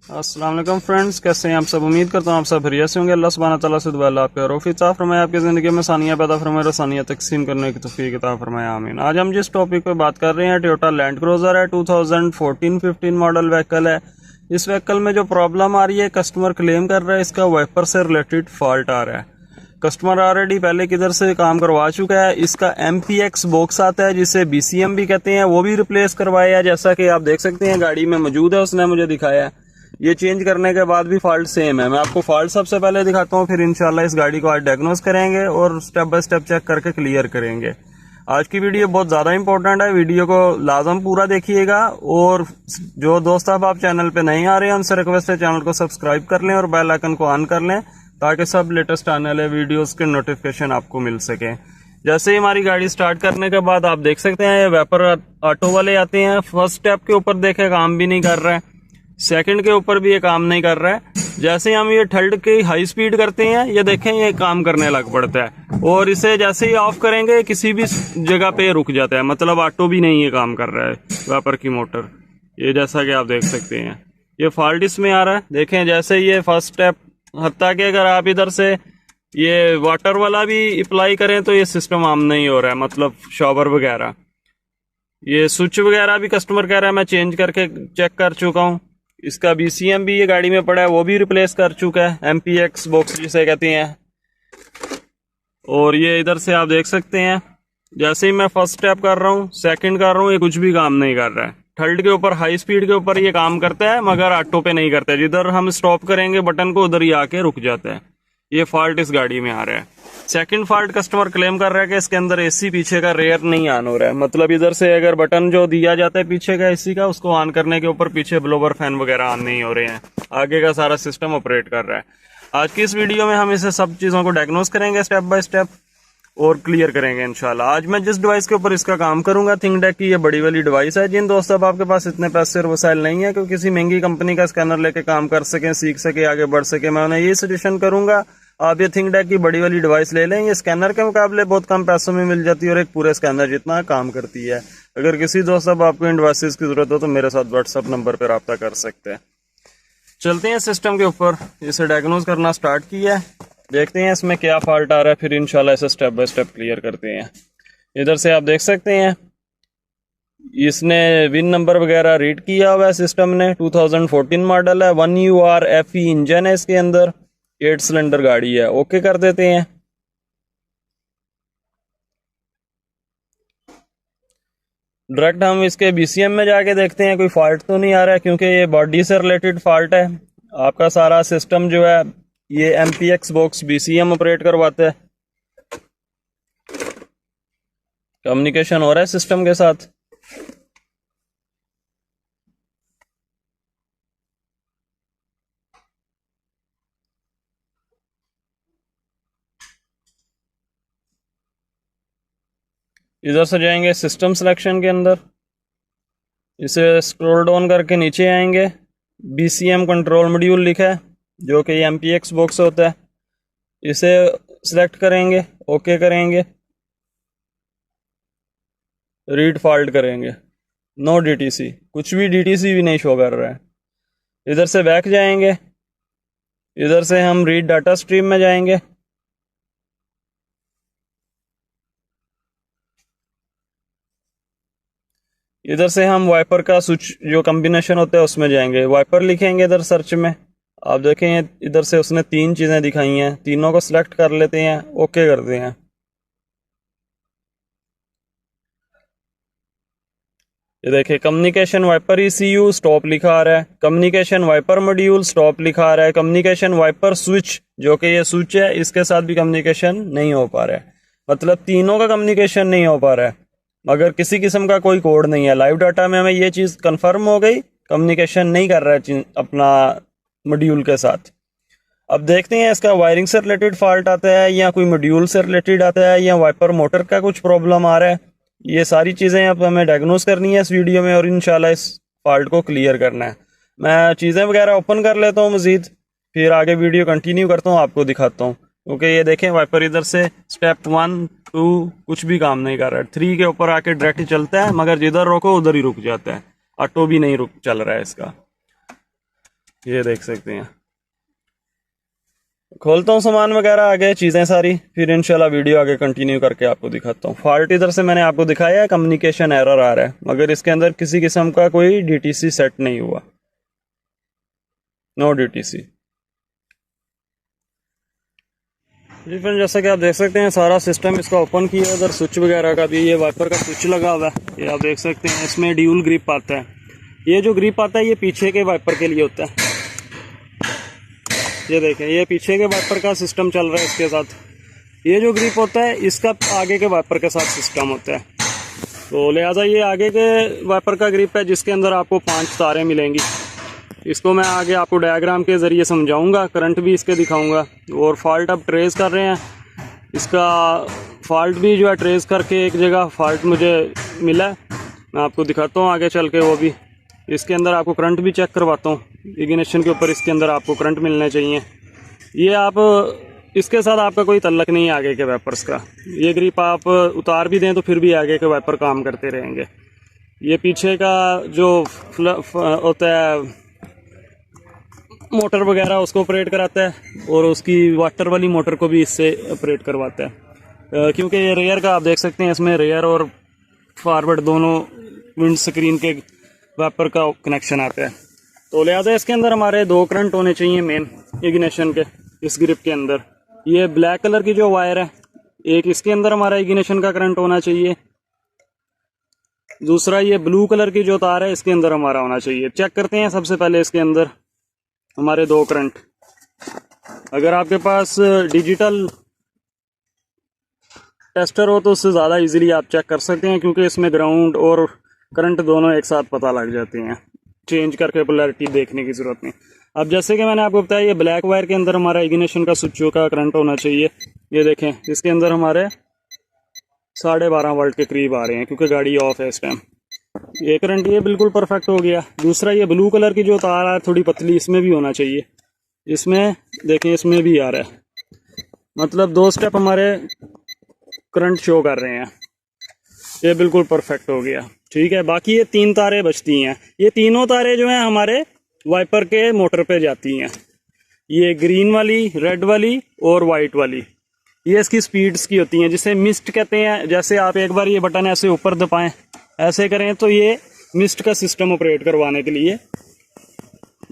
अस्सलाम वालेकुम फ्रेंड्स, कैसे हैं आप सब। उम्मीद करता हूँ आप सब बढ़िया से होंगे। अल्लाह सुब्हानहू व तआला से दुआ आपके रोफी ता फरमाए, आपकी ज़िंदगी में सानिया पैदा फरमाए, रसानियाँ तकसीम करने की तौफीक अता फरमाए, आमीन। आज हम जिस टॉपिक पे बात कर रहे हैं, टोयोटा लैंड क्रूज़र है, 2014-15 मॉडल व्हीकल है। इस व्हीकल में जो प्रॉब्लम आ रही है, कस्टमर क्लेम कर रहा है इसका वाइपर से रिलेटेड फॉल्ट आ रहा है। कस्टमर ऑलरेडी पहले किधर से काम करवा चुका है। इसका MPX बॉक्स आता है जिसे BCM भी कहते हैं, वो भी रिप्लेस करवाया है, जैसा कि आप देख सकते हैं गाड़ी में मौजूद है, उसने मुझे दिखाया है। ये चेंज करने के बाद भी फॉल्ट सेम है। मैं आपको फॉल्ट सबसे पहले दिखाता हूँ, फिर इंशाल्लाह इस गाड़ी को आज डायग्नोस करेंगे और स्टेप बाय स्टेप चेक करके क्लियर करेंगे। आज की वीडियो बहुत ज़्यादा इंपॉर्टेंट है, वीडियो को लाजम पूरा देखिएगा। और जो दोस्त आप चैनल पे नहीं आ रहे हैं, उनसे रिक्वेस्ट है चैनल को सब्सक्राइब कर लें और बेल आइकन को ऑन कर लें, ताकि सब लेटेस्ट आने वाले वीडियोस के नोटिफिकेशन आपको मिल सके। जैसे ही हमारी गाड़ी स्टार्ट करने के बाद आप देख सकते हैं ये वेपर ऑटो वाले आते हैं। फर्स्ट स्टेप के ऊपर देखे काम भी नहीं कर रहा है, सेकंड के ऊपर भी ये काम नहीं कर रहा है। जैसे ही हम ये थर्ड की हाई स्पीड करते हैं, ये देखें ये काम करने लग पड़ता है। और इसे जैसे ही ऑफ करेंगे किसी भी जगह पे रुक जाता है, मतलब ऑटो भी नहीं ये काम कर रहा है वेपर की मोटर। ये जैसा कि आप देख सकते हैं ये फॉल्ट इसमें आ रहा है। देखें जैसे ये फर्स्ट स्टेप, हत्ता कि अगर आप इधर से ये वाटर वाला भी अप्लाई करें तो ये सिस्टम आम नहीं हो रहा है, मतलब शॉवर वगैरह। ये स्विच वगैरह भी कस्टमर कह रहा है मैं चेंज करके चेक कर चुका हूँ। इसका BCM भी ये गाड़ी में पड़ा है, वो भी रिप्लेस कर चुका है, MPX बॉक्स जिसे कहते हैं। और ये इधर से आप देख सकते हैं, जैसे ही मैं फर्स्ट स्टेप कर रहा हूँ, सेकंड कर रहा हूँ, ये कुछ भी काम नहीं कर रहा है। थर्ड के ऊपर हाई स्पीड के ऊपर ये काम करता है, मगर ऑटो पे नहीं करता है। जिधर हम स्टॉप करेंगे बटन को, उधर ही आके रुक जाता है। ये फॉल्ट इस गाड़ी में आ रहा है। सेकंड फॉल्ट कस्टमर क्लेम कर रहा है कि इसके अंदर AC पीछे का रेयर नहीं ऑन हो रहा है, मतलब इधर से अगर बटन जो दिया जाता है पीछे का AC का, उसको ऑन करने के ऊपर पीछे ब्लोवर फैन वगैरह ऑन नहीं हो रहे हैं, आगे का सारा सिस्टम ऑपरेट कर रहा है। आज की इस वीडियो में हम इसे सब चीज़ों को डायग्नोस करेंगे स्टेप बाय स्टेप और क्लियर करेंगे इंशाल्लाह। आज मैं जिस डिवाइस के ऊपर इसका काम करूंगा, थिंकडेक की ये बड़ी वाली डिवाइस है। जिन दोस्तों अब आपके पास इतने पैसे और वसाइल नहीं है कि किसी महंगी कंपनी का स्कैनर लेके काम कर सकें, सीख सके, आगे बढ़ सके, मैं उन्हें ये सजेशन करूंगा आप ये थिंकडेक की बड़ी वाली डिवाइस ले लें। ये स्कैनर के मुकाबले बहुत कम पैसों में मिल जाती है और एक पूरे स्कैनर जितना काम करती है। अगर किसी दोस्त अब आपको इन डिवाइसेस की जरूरत हो तो मेरे साथ व्हाट्सअप नंबर पर रब्ता कर सकते हैं। चलते हैं सिस्टम के ऊपर, इसे डायग्नोज करना स्टार्ट किया है, देखते हैं इसमें क्या फॉल्ट आ रहा है, फिर इंशाल्लाह इसे स्टेप बाय स्टेप क्लियर करते हैं। इधर से आप देख सकते हैं इसने विन नंबर वगैरह रीड किया हुआ है सिस्टम ने। 2014 मॉडल है, 1UR-FE इंजन है इसके अंदर, 8 सिलेंडर गाड़ी है। ओके कर देते हैं। डायरेक्ट हम इसके BCM में जाके देखते हैं कोई फॉल्ट तो नहीं आ रहा है, क्योंकि ये बॉडी से रिलेटेड फॉल्ट है। आपका सारा सिस्टम जो है ये MPX बॉक्स BCM ऑपरेट करवाता है। कम्युनिकेशन हो रहा है सिस्टम के साथ। इधर से जाएंगे सिस्टम सिलेक्शन के अंदर, इसे स्क्रॉल डाउन करके नीचे आएंगे, BCM कंट्रोल मॉड्यूल लिखा है जो कि MPX बॉक्स होता है, इसे सिलेक्ट करेंगे, ओके करेंगे, रीड फॉल्ट करेंगे। नो DTC, कुछ भी DTC भी नहीं शो कर रहा है। इधर से बैक जाएंगे, इधर से हम रीड डाटा स्ट्रीम में जाएंगे, इधर से हम वाइपर का स्विच जो कॉम्बिनेशन होता है उसमें जाएंगे, वाइपर लिखेंगे इधर सर्च में। आप देखें इधर से उसने 3 चीज़ें दिखाई हैं, तीनों को सिलेक्ट कर लेते हैं, ओके करते हैं। ये देखिए कम्युनिकेशन वाइपर ECU स्टॉप लिखा आ रहा है, कम्युनिकेशन वाइपर मॉड्यूल स्टॉप लिखा आ रहा है, कम्युनिकेशन वाइपर स्विच जो कि ये स्विच है इसके साथ भी कम्युनिकेशन नहीं हो पा रहा है, मतलब तीनों का कम्युनिकेशन नहीं हो पा रहा है, मगर किसी किस्म का कोई कोड नहीं है। लाइव डाटा में हमें ये चीज़ कंफर्म हो गई, कम्युनिकेशन नहीं कर रहा है अपना मॉड्यूल के साथ। अब देखते हैं इसका वायरिंग से रिलेटेड फॉल्ट आता है या कोई मॉड्यूल से रिलेटेड आता है या वाइपर मोटर का कुछ प्रॉब्लम आ रहा है। ये सारी चीज़ें अब हमें डायग्नोस करनी है इस वीडियो में और इंशाल्लाह इस फॉल्ट को क्लियर करना है। मैं चीज़ें वगैरह ओपन कर लेता हूँ मज़ीद, फिर आगे वीडियो कंटिन्यू करता हूँ, आपको दिखाता हूँ। क्योंकि ये देखें वाइपर इधर से स्टेप 1 2 कुछ भी काम नहीं कर रहा है, 3 के ऊपर आके डायरेक्ट चलता है, मगर जिधर रोको उधर ही रुक जाता है, ऑटो भी नहीं रुक चल रहा है इसका। ये देख सकते हैं। खोलता हूँ सामान वगैरह, आगे चीज़ें सारी, फिर इंशाल्लाह वीडियो आगे कंटिन्यू करके आपको दिखाता हूँ। फॉल्ट इधर से मैंने आपको दिखाया है, कम्युनिकेशन एरर आ रहा है, मगर इसके अंदर किसी किस्म का कोई DTC सेट नहीं हुआ, नो DTC। जी फ्रेंड, जैसा कि आप देख सकते हैं सारा सिस्टम इसका ओपन किया, उधर स्विच वगैरह का भी, ये वाइपर का स्विच लगा हुआ है, ये आप देख सकते हैं। इसमें ड्यूल ग्रिप आता है, ये जो ग्रिप आता है ये पीछे के वाइपर के लिए होता है। ये देखें, ये पीछे के वाइपर का सिस्टम चल रहा है इसके साथ। ये जो ग्रिप होता है इसका आगे के वाइपर के साथ सिस्टम होता है, तो लिहाजा ये आगे के वाइपर का ग्रिप है जिसके अंदर आपको 5 तारें मिलेंगी। इसको मैं आगे आपको डायग्राम के ज़रिए समझाऊंगा, करंट भी इसके दिखाऊंगा। और फॉल्ट अब ट्रेस कर रहे हैं, इसका फॉल्ट भी जो है ट्रेस करके एक जगह फॉल्ट मुझे मिला है, मैं आपको दिखाता हूँ आगे चल के वो भी। इसके अंदर आपको करंट भी चेक करवाता हूँ, इग्निशन के ऊपर इसके अंदर आपको करंट मिलने चाहिए। ये आप इसके साथ आपका कोई तल्लक नहीं है आगे के वाइपर्स का। ये ग्रिप आप उतार भी दें तो फिर भी आगे के वाइपर काम करते रहेंगे। ये पीछे का जो होता है मोटर वगैरह उसको ऑपरेट कराता है, और उसकी वाटर वाली मोटर को भी इससे ऑपरेट करवाता है, क्योंकि ये रेयर का आप देख सकते हैं, इसमें रेयर और फॉरवर्ड दोनों विंड स्क्रीन के वाइपर का कनेक्शन आता है। तो लिहाजा इसके अंदर हमारे 2 करंट होने चाहिए मेन इग्निशन के, इस ग्रिप के अंदर। ये ब्लैक कलर की जो वायर है, एक इसके अंदर हमारा इग्निशन का करंट होना चाहिए, दूसरा ये ब्लू कलर की जो तार है इसके अंदर हमारा होना चाहिए। चेक करते हैं सबसे पहले इसके अंदर हमारे 2 करंट। अगर आपके पास डिजिटल टेस्टर हो तो उससे ज़्यादा इजीली आप चेक कर सकते हैं, क्योंकि इसमें ग्राउंड और करंट दोनों एक साथ पता लग जाते हैं, चेंज करके पोलैरिटी देखने की ज़रूरत नहीं। अब जैसे कि मैंने आपको बताया, ये ब्लैक वायर के अंदर हमारा इग्निशन का स्विचों का करंट होना चाहिए। ये देखें, इसके अंदर हमारे 12.5 वोल्ट के करीब आ रहे हैं, क्योंकि गाड़ी ऑफ है इस टाइम। ये करंट ये बिल्कुल परफेक्ट हो गया। दूसरा ये ब्लू कलर की जो तार है थोड़ी पतली, इसमें भी होना चाहिए। इसमें देखें, इसमें भी आ रहा है, मतलब 2 स्टेप हमारे करंट शो कर रहे हैं। ये बिल्कुल परफेक्ट हो गया, ठीक है। बाकी ये 3 तारें बचती हैं, ये तीनों तारें जो हैं हमारे वाइपर के मोटर पे जाती हैं। ये ग्रीन वाली, रेड वाली और वाइट वाली, ये इसकी स्पीड्स की होती हैं, जिसे मिस्ट कहते हैं। जैसे आप एक बार ये बटन ऐसे ऊपर दबाएं, ऐसे करें तो ये मिस्ट का सिस्टम ऑपरेट करवाने के लिए,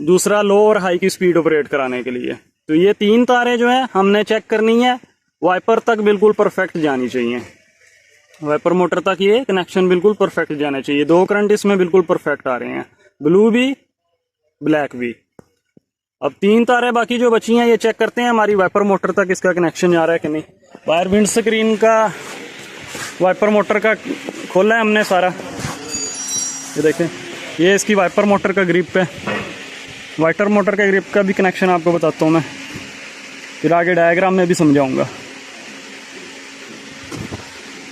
दूसरा लो और हाई की स्पीड ऑपरेट कराने के लिए। तो ये 3 तारें जो हैं हमने चेक करनी है, वाइपर तक बिल्कुल परफेक्ट जानी चाहिए, वाइपर मोटर तक ये कनेक्शन बिल्कुल परफेक्ट जाना चाहिए। 2 करंट इसमें बिल्कुल परफेक्ट आ रहे हैं, ब्लू भी ब्लैक भी। अब 3 तारें बाकी जो बची हैं ये चेक करते हैं हमारी वाइपर मोटर तक इसका कनेक्शन जा रहा है कि नहीं। वायर विंड स्क्रीन का वाइपर मोटर का खोला है हमने सारा, ये देखें, ये इसकी वाइपर मोटर का ग्रिप है। वाइपर मोटर के ग्रिप का भी कनेक्शन आपको बताता हूँ मैं, फिर आगे डायग्राम में भी समझाऊंगा।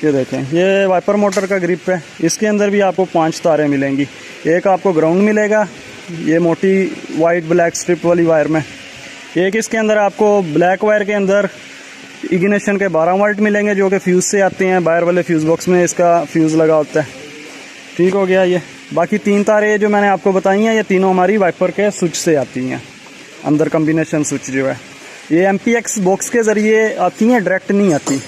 ये देखें, ये वाइपर मोटर का ग्रिप है, इसके अंदर भी आपको 5 तारें मिलेंगी। एक आपको ग्राउंड मिलेगा, ये मोटी वाइट ब्लैक स्ट्रिप वाली वायर में। एक इसके अंदर आपको ब्लैक वायर के अंदर इग्निशन के 12 वोल्ट मिलेंगे, जो कि फ्यूज़ से आते हैं, बाहर वाले फ्यूज़ बॉक्स में इसका फ्यूज़ लगा होता है। ठीक हो गया ये। बाकी 3 तारें जो मैंने आपको बताई हैं, ये तीनों हमारी वाइपर के स्विच से आती हैं, अंदर कम्बिनेशन स्विच जो है ये MPX बॉक्स के ज़रिए आती हैं, डायरेक्ट नहीं आती।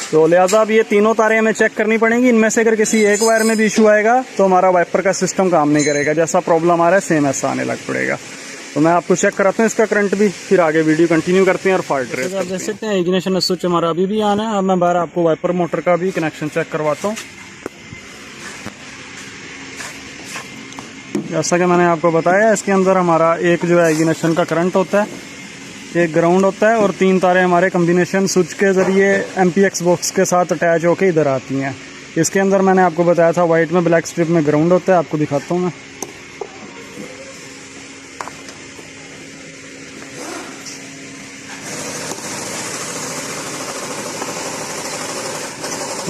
तो लिहाजा अब ये तीनों तारें हमें चेक करनी पड़ेंगी। इनमें से अगर किसी एक वायर में भी इशू आएगा तो हमारा वाइपर का सिस्टम काम नहीं करेगा, जैसा प्रॉब्लम आ रहा है सेम ऐसा आने लग पड़ेगा। तो मैं आपको चेक कराता हूँ इसका करंट भी, फिर आगे वीडियो कंटिन्यू करते हैं और फॉल्ट ट्रेस करते हैं। आप देख सकते हैं इग्निशन स्विच हमारा अभी भी ऑन है। अब मैं बाहर आपको वाइपर मोटर का भी कनेक्शन चेक करवाता हूँ। जैसा कि मैंने आपको बताया, इसके अंदर हमारा एक जो है इग्निशन का करंट होता है, एक ग्राउंड होता है, और 3 तारें हमारे कम्बिनेशन स्विच के ज़रिए MPX बॉक्स के साथ अटैच होकर इधर आती हैं। इसके अंदर मैंने आपको बताया था वाइट में ब्लैक स्ट्रिप में ग्राउंड होता है, आपको दिखाता हूँ मैं।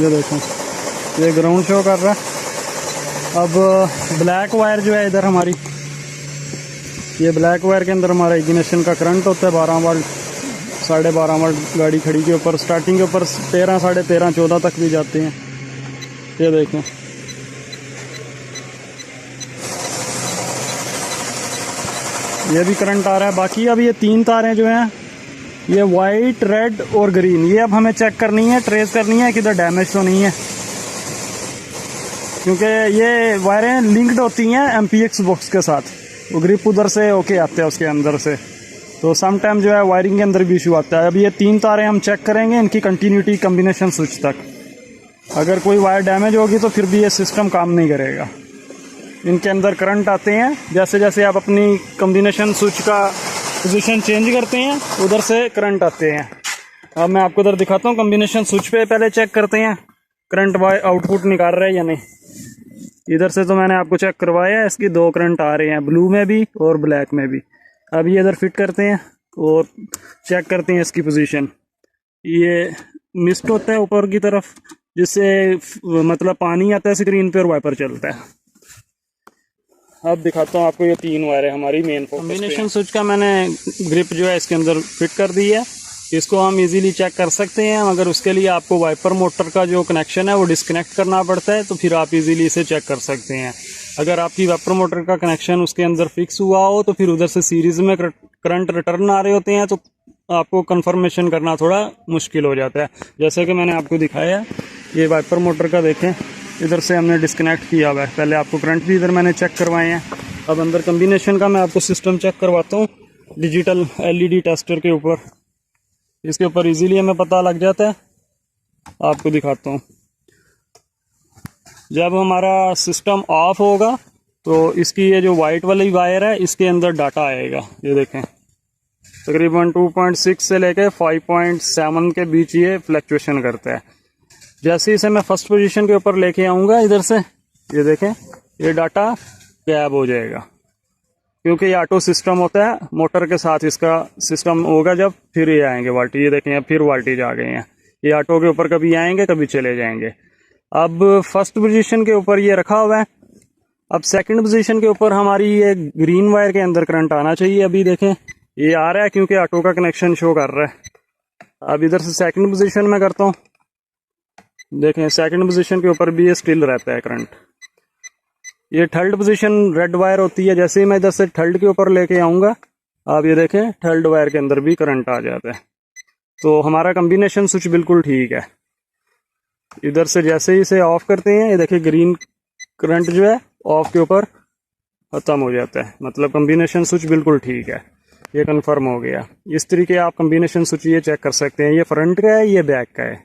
ये देखो, ये ग्राउंड शो कर रहा है। अब ब्लैक वायर जो है इधर हमारी, ये ब्लैक वायर के अंदर हमारा इग्निशन का करंट होता है 12 वोल्ट, 12.5 वोल्ट गाड़ी खड़ी के ऊपर, स्टार्टिंग के ऊपर 13, 13.5, 14 तक भी जाते हैं। ये देखें, ये भी करंट आ रहा है। बाकी अब ये 3 तारें जो हैं, ये वाइट, रेड और ग्रीन, ये अब हमें चेक करनी है, ट्रेस करनी है किधर डैमेज तो नहीं है, क्योंकि ये वायरें लिंक्ड होती हैं MPX बॉक्स के साथ। वो ग्रिप उधर से ओके आते हैं उसके अंदर से, तो सम टाइम जो है वायरिंग के अंदर भी इशू आता है। अब ये 3 तारें हम चेक करेंगे, इनकी कंटिन्यूटी कम्बिनेशन स्विच तक। अगर कोई वायर डैमेज होगी तो फिर भी ये सिस्टम काम नहीं करेगा। इनके अंदर करंट आते हैं, जैसे जैसे आप अपनी कम्बिनेशन स्विच का पोजीशन चेंज करते हैं उधर से करंट आते हैं। अब मैं आपको उधर दिखाता हूँ, कम्बिनेशन स्विच पे पहले चेक करते हैं करंट आउटपुट निकाल रहा है या नहीं। इधर से तो मैंने आपको चेक करवाया है, इसकी 2 करंट आ रहे हैं, ब्लू में भी और ब्लैक में भी। अब ये इधर फिट करते हैं और चेक करते हैं इसकी पोजीशन। ये मिस्ट होता है ऊपर की तरफ, जिससे मतलब पानी आता है स्क्रीन पे और वाइपर चलता है। अब दिखाता हूँ आपको, ये 3 वायर है हमारी मेन फोकस। कॉम्बिनेशन स्विच का मैंने ग्रिप जो है इसके अंदर फिट कर दी है। इसको हम इजीली चेक कर सकते हैं, मगर उसके लिए आपको वाइपर मोटर का जो कनेक्शन है वो डिस्कनेक्ट करना पड़ता है, तो फिर आप इजीली इसे चेक कर सकते हैं। अगर आपकी वाइपर मोटर का कनेक्शन उसके अंदर फिक्स हुआ हो तो फिर उधर से सीरीज में करंट रिटर्न आ रहे होते हैं, तो आपको कंफर्मेशन करना थोड़ा मुश्किल हो जाता है। जैसे कि मैंने आपको दिखाया है, ये वाइपर मोटर का देखें, इधर से हमने डिस्कनेक्ट किया हुआ है। पहले आपको करंट भी इधर मैंने चेक करवाए हैं। अब अंदर कम्बिनेशन का मैं आपको सिस्टम चेक करवाता हूँ डिजिटल LED टेस्टर के ऊपर। इसके ऊपर इजीली हमें पता लग जाता है। आपको दिखाता हूँ, जब हमारा सिस्टम ऑफ होगा तो इसकी ये जो वाइट वाली वायर है इसके अंदर डाटा आएगा। ये देखें, तकरीबन 2.6 से लेके 5.7 के बीच ये फ्लक्चुएशन करता है। जैसे इसे मैं फर्स्ट पोजीशन के ऊपर लेके आऊँगा इधर से, ये देखें, ये डाटा गैब हो जाएगा, क्योंकि ये ऑटो सिस्टम होता है। मोटर के साथ इसका सिस्टम होगा जब, फिर ये आएंगे वोल्टेज। ये देखें, फिर वोल्टेज आ गए हैं। ये ऑटो के ऊपर कभी आएंगे कभी चले जाएंगे। अब फर्स्ट पोजीशन के ऊपर ये रखा हुआ है। अब सेकंड पोजीशन के ऊपर हमारी ये ग्रीन वायर के अंदर करंट आना चाहिए। अभी देखें, ये आ रहा है क्योंकि ऑटो का कनेक्शन शो कर रहा है। अब इधर से सेकंड पोजीशन में करता हूँ, देखें सेकंड पोजीशन के ऊपर भी ये स्टिल रहता है करंट। ये थर्ड पोजीशन रेड वायर होती है। जैसे ही मैं इधर से थर्ड के ऊपर लेके आऊँगा, आप ये देखें थर्ड वायर के अंदर भी करंट आ जाता है। तो हमारा कम्बिनेशन स्विच बिल्कुल ठीक है। इधर से जैसे ही इसे ऑफ करते हैं, ये देखिए ग्रीन करंट जो है ऑफ के ऊपर खत्म हो जाता है, मतलब कम्बिनेशन स्विच बिल्कुल ठीक है। ये कंफर्म हो गया। इस तरीके आप कम्बिनेशन स्विच ये चेक कर सकते हैं। ये फ्रंट का है, ये बैक का है।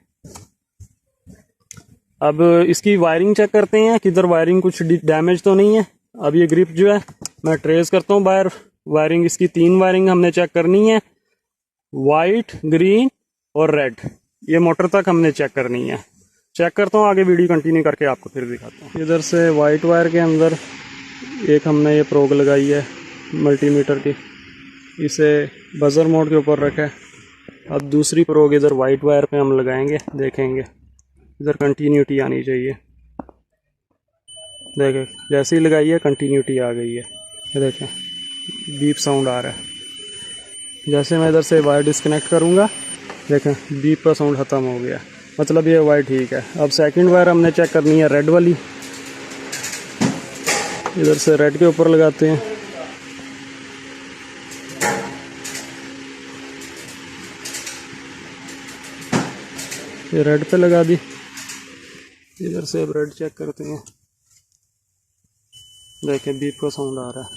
अब इसकी वायरिंग चेक करते हैं, किधर वायरिंग कुछ डैमेज तो नहीं है। अब ये ग्रिप जो है मैं ट्रेस करता हूँ वायरिंग इसकी 3 वायरिंग हमने चेक करनी है, वाइट, ग्रीन और रेड। ये मोटर तक हमने चेक करनी है। चेक करता हूँ, आगे वीडियो कंटिन्यू करके आपको फिर दिखाता हूँ। इधर से वाइट वायर के अंदर एक हमने ये प्रोग लगाई है मल्टीमीटर की, इसे बजर मोड के ऊपर रखा है। अब दूसरी प्रोग इधर वाइट वायर पे हम लगाएंगे, देखेंगे इधर कंटिन्यूटी आनी चाहिए। देखें, जैसे ही लगाई है कंटिन्यूटी आ गई है। ये देखें बीप साउंड आ रहा है। जैसे मैं इधर से वायर डिस्कनेक्ट करूँगा, देखें बीप का साउंड ख़त्म हो गया, मतलब ये वायर ठीक है। अब सेकंड वायर हमने चेक करनी है रेड वाली। इधर से रेड के ऊपर लगाते हैं। ये रेड पे लगा दी। इधर से अब रेड चेक करते हैं, देखें बीप का साउंड आ रहा है,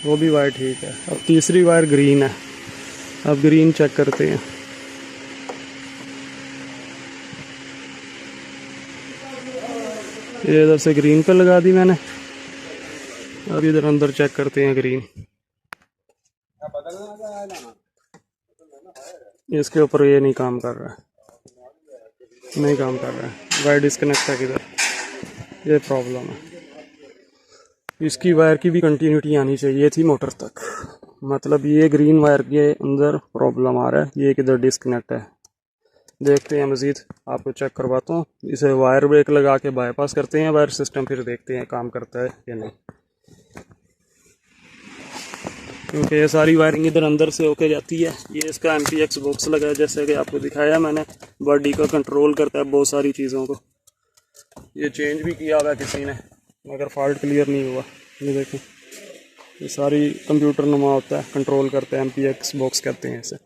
वो भी वायर ठीक है। अब तीसरी वायर ग्रीन है, अब ग्रीन चेक करते हैं। ये इधर से ग्रीन पे लगा दी मैंने। अब इधर अंदर चेक करते हैं ग्रीन। इसके ऊपर ये नहीं काम कर रहा है, नहीं काम कर रहा है, वायर डिस्कनेक्ट है किधर, ये प्रॉब्लम है। इसकी वायर की भी कंटिन्यूटी आनी चाहिए थी मोटर तक, मतलब ये ग्रीन वायर के अंदर प्रॉब्लम आ रहा है, ये किधर डिस्कनेक्ट है। देखते हैं मज़ीद, आपको चेक करवाता हूँ। इसे वायर ब्रेक लगा के बाईपास करते हैं वायर सिस्टम, फिर देखते हैं काम करता है या नहीं, क्योंकि ये सारी वायरिंग इधर अंदर से होके जाती है। ये इसका MPX बॉक्स लगा है, जैसे कि आपको दिखाया मैंने, बॉडी का कंट्रोल करता है बहुत सारी चीज़ों को। ये चेंज भी किया हुआ है किसी ने, मगर फॉल्ट क्लियर नहीं हुआ। ये देखें ये सारी कंप्यूटर नुमा होता है, कंट्रोल करते हैं, MPX बॉक्स कहते हैं इसे।